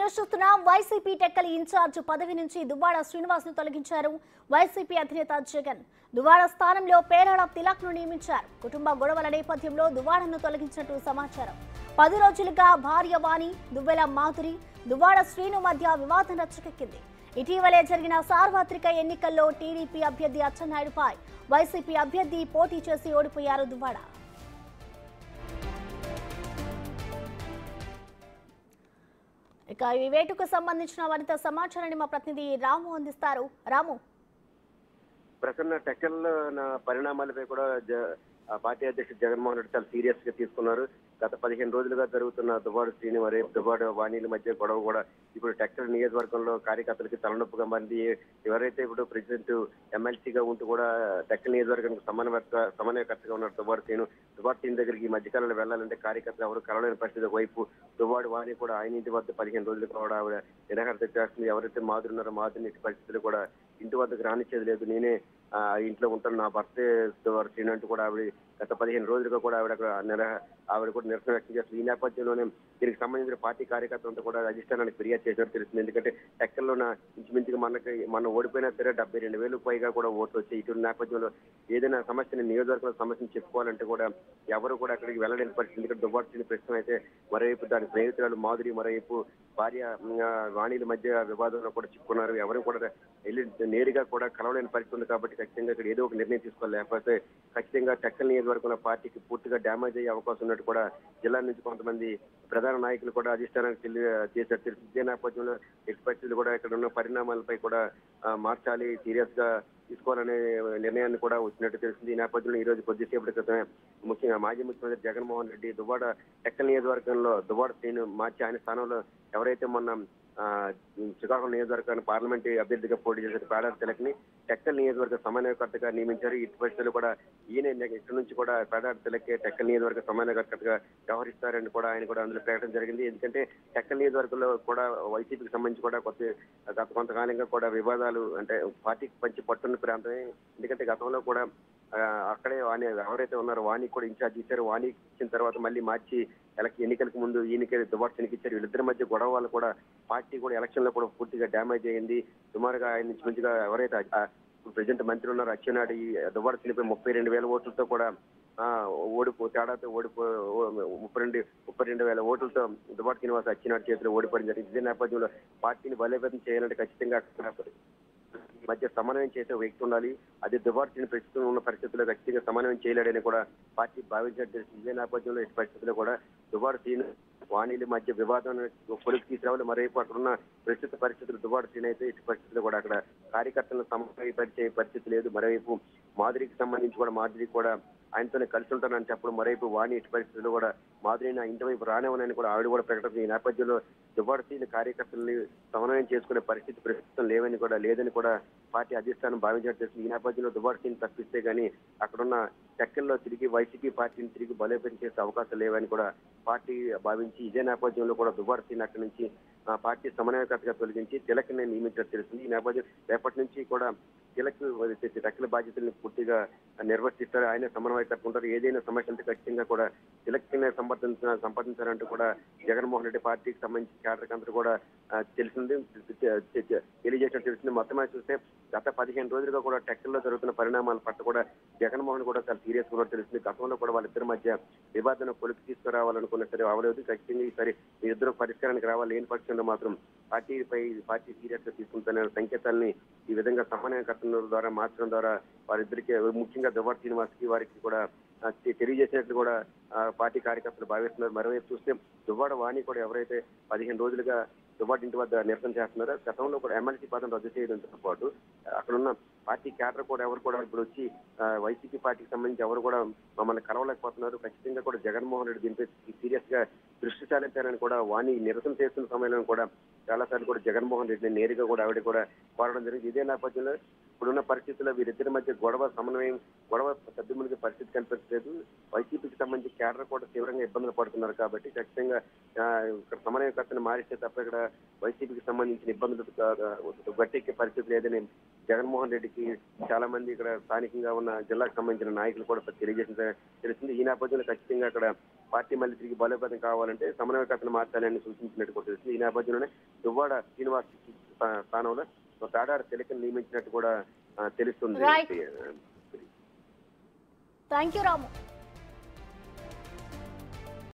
News చూస్తున్నాం. YCP Tekkali incharge పదవి నుంచి దువ్వాడ శ్రీనివాస్ ను తొలగించారు వైసీపీ అధినేత జగన్. దువ్వాడ స్థానంలో పేరాడ తిలక్ ను నియమించారు. కుటుంబ గొడవల నేపథ్యంలో దువ్వాడను తొలగించినట్టు సమాచారం. 10 రోజులుగా భార్య వాణి, దువ్వెల మాధురి, దువ్వాడ శ్రీను మధ్య వివాదం రచ్చకెక్కింది. ఇటీవలే జరిగిన సార్వత్రిక ఎన్నికల్లో టీడీపీ అభ్యర్థి అచ్చెన్నాయుడుపై వైసీపీ అభ్యర్థి పోటీ చేసి ఓడిపోయారు దువ్వాడ. ఇక ఈ వేటుకు సంబంధించిన మరింత సమాచారాన్ని మా ప్రతినిధి రాము అందిస్తారు. రాము, ప్రసన్న టెక్కల్ పరిణామాలపై కూడా పార్టీ అధ్యక్షుడు జగన్మోహన్ రెడ్డి చాలా సీరియస్ గా తీసుకున్నారు. గత 15 రోజులుగా జరుగుతున్న దువ్వాడ శ్రీను మరియు దువ్వాడ వాణిల మధ్య గొడవ కూడా ఇప్పుడు టెక్కల్ నియోజకవర్గంలో కార్యకర్తలకి తలనొప్పుగా మారింది. ఎవరైతే ఇప్పుడు ప్రెసిడెంట్ ఎమ్మెల్సీగా ఉంటూ కూడా టెక్కల్ నియోజకవర్గానికి సమన్వయకర్తగా ఉన్నారు దువ్వాడ శ్రీను దగ్గరికి ఈ మధ్యకాలంలో వెళ్లాలంటే కార్యకర్తలు ఎవరు కలవలేని పరిస్థితి. ఒకవైపు దువ్వాడ వాణి కూడా ఆయన ఇంటి వద్ద 15 రోజులు కూడా ఆవిడ నిరాహార చేస్తుంది. ఎవరైతే మాధురి ఉన్నారో మాధురిని ఇటు పరిస్థితులు కూడా ఇంటి వద్దకు రానిచ్చేది లేదు. నేనే ఇంట్లో ఉంటాను, నా భర్తే దువ్వాడ శ్రీను అంటూ కూడా ఆవిడ గత 15 రోజులుగా కూడా ఆవిడ కూడా నిరసన వ్యక్తం చేస్తుంది. ఈ నేపథ్యంలోనే దీనికి సంబంధించిన పార్టీ కార్యకర్తలంతా కూడా అధిష్టానానికి ఫిర్యాదు చేసినట్టు తెలుస్తుంది. ఎందుకంటే టెక్కల్లో ఇంచుమించుగా మనం ఓడిపోయినా సరే 72,000 పైగా కూడా ఓట్లు వచ్చాయి. ఇటువంటి నేపథ్యంలో ఏదైనా సమస్యని నియోజకవర్గంలో సమస్యను చెప్పుకోవాలంటే కూడా ఎవరు కూడా అక్కడికి వెళ్ళలేని పరిస్థితి. ఎందుకంటే దువ్వాడ శ్రీను ప్రస్తుతం అయితే మరోవైపు దాని స్నేహితురాలు మాధురి, మరోవైపు భార్య వాణిల మధ్య వివాదంలో కూడా చిక్కున్నారు. ఎవరు కూడా వెళ్ళి నేరుగా కూడా కలవలేని పరిస్థితి ఉంది. కాబట్టి ఖచ్చితంగా ఇక్కడ ఏదో ఒక నిర్ణయం తీసుకోవాలి. లేకపోతే ఖచ్చితంగా టెక్కల్ నియోజకవర్గంలో పార్టీకి పూర్తిగా డ్యామేజ్ అయ్యే అవకాశం ఉన్నట్టు కూడా జిల్లా నుంచి కొంతమంది ప్రధాన నాయకులు కూడా అధిష్టానానికి చేసినట్టు తెలుస్తుంది. ఇదే నేపథ్యంలో ఎట్టి పరిస్థితులు కూడా ఇక్కడ ఉన్న పరిణామాలపై కూడా మార్చాలి, సీరియస్ గా తీసుకోవాలనే నిర్ణయాన్ని కూడా వచ్చినట్టు తెలుస్తుంది. ఈ నేపథ్యంలో ఈ రోజు కొద్దిసేపటి క్రితమే ముఖ్యంగా మాజీ ముఖ్యమంత్రి జగన్మోహన్ రెడ్డి దువ్వాడ టెక్కల్ నియోజకవర్గంలో దువ్వాడ శ్రీను మార్చి ఆయన స్థానంలో ఎవరైతే మొన్న శ్రీకాకుళం నియోజకవర్గాన్ని పార్లమెంట్ అభ్యర్థిగా పోటీ చేసిన పేడాడ తిలక్ ని టెక్కల్ నియోజకవర్గ సమన్వయకర్తగా నియమించారు. ఇటు పరిస్థితులు కూడా ఈయన ఇక్కడి నుంచి కూడా పేడాడ తిలక్ టెక్కల్ నియోజకవర్గ సమన్వయకర్తగా వ్యవహరిస్తారని కూడా ఆయన కూడా అందులో ప్రకటన జరిగింది. ఎందుకంటే టెక్కల్ నియోజకవర్గంలో కూడా వైసీపీకి సంబంధించి కూడా గత కొంతకాలంగా కూడా వివాదాలు అంటే పార్టీకి పంచి పట్టున్న ప్రాంతమే. ఎందుకంటే గతంలో కూడా అక్కడే వాణి ఎవరైతే ఉన్నారో వాణి కూడా ఇన్ఛార్జ్ ఇచ్చారు. వాణి ఇచ్చిన తర్వాత మళ్ళీ మార్చి ఎన్నికలకు ముందు ఈయనకి దువ్వాడ శ్రీనుకి ఇచ్చారు. వీళ్ళిద్దరి మధ్య గొడవ వల్ల కూడా పార్టీ కూడా ఎలక్షన్ లో కూడా పూర్తిగా డ్యామేజ్ అయ్యింది. సుమారుగా ఆయన నుంచి మంచిగా ఎవరైతే ప్రెసిడెంట్ మంత్రి ఉన్నారో అచ్చెన్నాయుడు ఈ దువ్వాడ శ్రీనుపై 32,000 ఓట్లతో కూడా తేడాతో 32,000 ఓట్లతో దువ్వాడ శ్రీనివాస్ అచ్చెన్నాయుడు చేతిలో ఓడిపోవడం జరిగింది. ఇదే నేపథ్యంలో పార్టీని బలోపేతం చేయాలంటే ఖచ్చితంగా మధ్య సమన్వయం చేసే వ్యక్తి ఉండాలి. అది దువ్వాడ శ్రీను ప్రస్తుతం ఉన్న పరిస్థితుల్లో ఖచ్చితంగా సమన్వయం చేయలేడని కూడా పార్టీ భావించినట్టు తెలుస్తుంది. ఇదే నేపథ్యంలో ఈ పరిస్థితుల్లో కూడా దువ్వాడ శ్రీను వాణిల మధ్య వివాదాన్ని కొలికి తీసుకురావాలి. మరోవైపు అక్కడ ఉన్న ప్రస్తుత పరిస్థితులు దువ్వాడ శ్రీను అయితే ఇటు పరిస్థితుల్లో కూడా అక్కడ కార్యకర్తలను సమన్వయపరిచే పరిస్థితి లేదు. మరోవైపు మాధురికి సంబంధించి కూడా మాధురి కూడా ఆయనతోనే కలిసి ఉంటానని చెప్పడం, మరోవైపు వాణి ఇటు పరిస్థితుల్లో కూడా మాధురిని ఆ ఇంటి వైపు రానివ్వనని కూడా ఆవిడ కూడా ప్రకటన. ఈ నేపథ్యంలో దువ్వాడ శ్రీను కార్యకర్తల్ని సమన్వయం చేసుకునే పరిస్థితి ప్రస్తుతం లేదని కూడా పార్టీ అధిష్టానం భావించినట్టు తెలుస్తుంది. ఈ నేపథ్యంలో దువ్వాడ శ్రీను తప్పిస్తే గానీ అక్కడున్న టెక్కల్లో తిరిగి వైసీపీ పార్టీని తిరిగి బలోపేతం చేసే అవకాశం లేవని కూడా పార్టీ భావించి ఇదే నేపథ్యంలో కూడా దువ్వాడ శ్రీను అక్కడి నుంచి పార్టీ సమన్వయకర్తగా తొలగించి తిలక్ ని నియమించినట్టు తెలుస్తుంది. ఈ నేపథ్యం రేపటి నుంచి కూడా తిలక్ టెక్కల బాధ్యతలను పూర్తిగా నిర్వర్తిస్తారు. ఆయన సమన్వయకర్త ఉంటారు. ఏదైనా సమస్య ఉంటే ఖచ్చితంగా కూడా తిలక్ సంపాదించారంటూ కూడా జగన్మోహన్ రెడ్డి పార్టీకి సంబంధించి కేడర్ అందరూ కూడా తెలియజేసినట్టు తెలుస్తుంది. మొత్తం చూస్తే గత 15 రోజులుగా కూడా టెక్కల్లో జరుగుతున్న పరిణామాల పట్ల కూడా జగన్మోహన్ కూడా చాలా సీరియస్ గా ఉన్నట్టు తెలుస్తుంది. గతంలో కూడా వాళ్ళిద్దరి మధ్య వివాదాన్ని కొలికి తీసుకురావాలనుకున్న సరే అవలేదు. ఖచ్చితంగా ఈసారి వీరిద్దరూ పరిష్కారానికి రావాలి. లేని పక్షంలో మాత్రం పార్టీ సీరియస్ గా తీసుకుంటున్న సంకేతాలని ఈ విధంగా సమన్వయకర్తల ద్వారా మార్చడం ద్వారా వారిద్దరికి ముఖ్యంగా దువ్వాడ శ్రీనివాస్ కి వారికి కూడా తెలియజేసినట్లు కూడా పార్టీ కార్యకర్తలు భావిస్తున్నారు. మరోవైపు చూస్తే దువ్వాడ వాణి కూడా ఎవరైతే 15 రోజులుగా దువ్వాడ ఇంటి వద్ద నిరసన చేస్తున్నారో గతంలో కూడా ఎమ్మెల్సీ పదం రద్దు చేయడంతో పాటు అక్కడున్న పార్టీ క్యాడర్ కూడా ఎవరు కూడా ఇప్పుడు వచ్చి వైసీపీ పార్టీకి సంబంధించి ఎవరు కూడా మమ్మల్ని కలవలేకపోతున్నారు. ఖచ్చితంగా కూడా జగన్మోహన్ రెడ్డి దీనిపై సీరియస్ గా దృష్టి సారించారని కూడా వాణి నిరసన చేస్తున్న సమయంలో కూడా చాలా సార్లు కూడా జగన్మోహన్ రెడ్డిని నేరుగా కూడా ఆవిడ కూడా కోరడం జరిగింది. ఇదే నేపథ్యంలో ఇప్పుడున్న పరిస్థితుల్లో వీరిద్దరి మధ్య గొడవ సద్దుమణిగే పరిస్థితి కనిపించలేదు. వైసీపీకి సంబంధించి కేడర్ కూడా తీవ్రంగా ఇబ్బందులు పడుతున్నారు. కాబట్టి ఖచ్చితంగా ఇక్కడ సమన్వయకర్తను మారిస్తే తప్ప ఇక్కడ వైసీపీకి సంబంధించిన ఇబ్బందులు గట్టెక్కే పరిస్థితి లేదని జగన్మోహన్ రెడ్డికి చాలా మంది ఇక్కడ స్థానికంగా ఉన్న జిల్లాకు సంబంధించిన నాయకులు కూడా తెలియజేసిన తెలిసింది. ఈ నేపథ్యంలో ఖచ్చితంగా అక్కడ పార్టీ మళ్ళీ తిరిగి బలోపేతం కావాలంటే సమన్వయకర్తను మార్చాలని సూచించినట్టు కూడా తెలుస్తుంది. ఈ నేపథ్యంలోనే దువ్వాడ శ్రీనివాస్ స్థానంలో తాడారు తిలకను నియమించినట్టు కూడా తెలుస్తుంది. Thank you Ramu.